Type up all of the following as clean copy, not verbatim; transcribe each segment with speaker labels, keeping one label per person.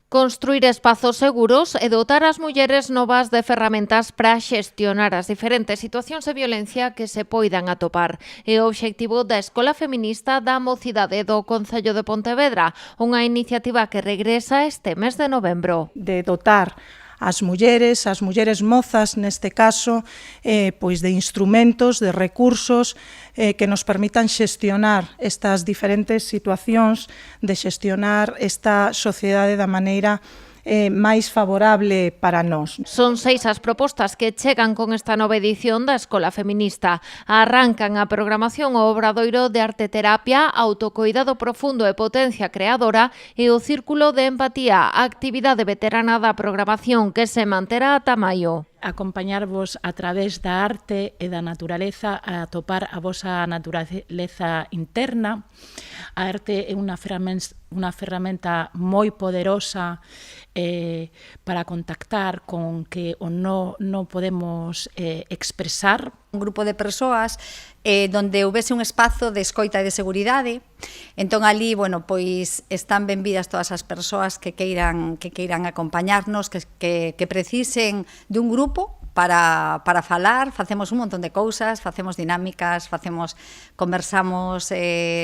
Speaker 1: Construir espazos seguros e dotar as mulleres novas de ferramentas para xestionar as diferentes situacións de violencia que se poidan atopar. É o obxectivo da Escola Feminista da Mocidade do Concello de Pontevedra, unha iniciativa que regresa este mes de novembro.
Speaker 2: De dotar as mulleres mozas neste caso, pois de instrumentos, de recursos que nos permitan xestionar estas diferentes situacións, de xestionar esta sociedade da maneira máis favorable para nós.
Speaker 1: Son 6 as propostas que chegan con esta nova edición da Escola Feminista. Arrancan a programación o obradoiro de arteterapia, autocoidado profundo e potencia creadora e o círculo de empatía, a actividade veterana da programación que se manterá ata maio.
Speaker 3: Acompañarvos a través da arte e da naturaleza a atopar a vosa naturaleza interna. A arte é unha ferramenta moi poderosa para contactar con que o non podemos expresar.
Speaker 4: Un grupo de persoas donde houvese un espazo de escoita e de seguridade. Entón, ali, pois están benvidas todas as persoas que queiran acompañarnos, que precisen de un grupo para falar. Facemos un montón de cousas, facemos dinámicas, conversamos,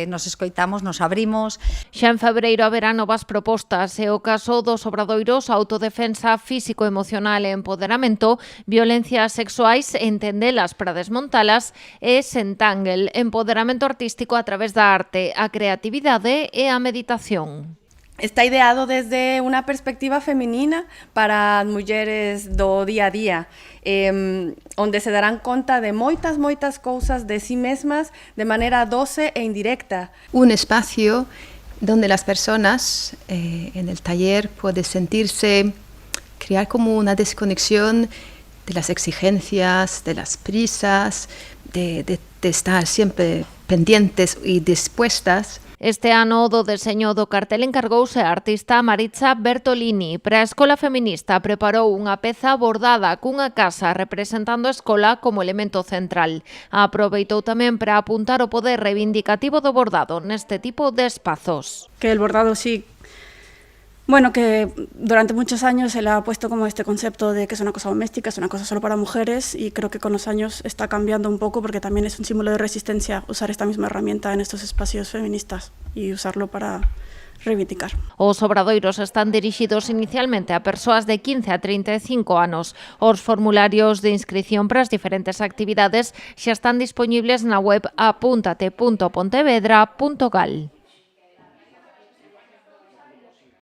Speaker 4: nos escoitamos, nos abrimos.
Speaker 1: Xa en febreiro haberá novas propostas e o caso dos obradoiros autodefensa físico-emocional e empoderamento, violencias sexuais, entendelas para desmontalas e Sentangle, empoderamento artístico a través da arte, a creatividade e a meditación.
Speaker 5: Está ideado desde unha perspectiva feminina para as mulleres do día a día, onde se darán conta de moitas cousas de sí mesmas de maneira doce e indirecta.
Speaker 6: Un espacio donde las personas en el taller pueden sentirse, crear como una desconexión de las exigencias, de las prisas, de estar siempre pendientes y dispuestas.
Speaker 1: Este ano do deseño do cartel encargouse a artista Maritza Bertolini. Para a Escola Feminista preparou unha peza bordada cunha casa representando a escola como elemento central. Aproveitou tamén para apuntar o poder reivindicativo do bordado neste tipo de espazos.
Speaker 5: Que el bordado sí, que durante muchos años se le ha puesto como este concepto de que es una cosa doméstica, es una cosa solo para mujeres, y creo que con los años está cambiando un poco porque también es un símbolo de resistencia usar esta misma herramienta en estos espacios feministas y usarlo para reivindicar.
Speaker 1: Os obradoiros están dirixidos inicialmente a persoas de 15 a 35 anos. Os formularios de inscripción para as diferentes actividades xa están dispoñibles na web apuntate.pontevedra.gal.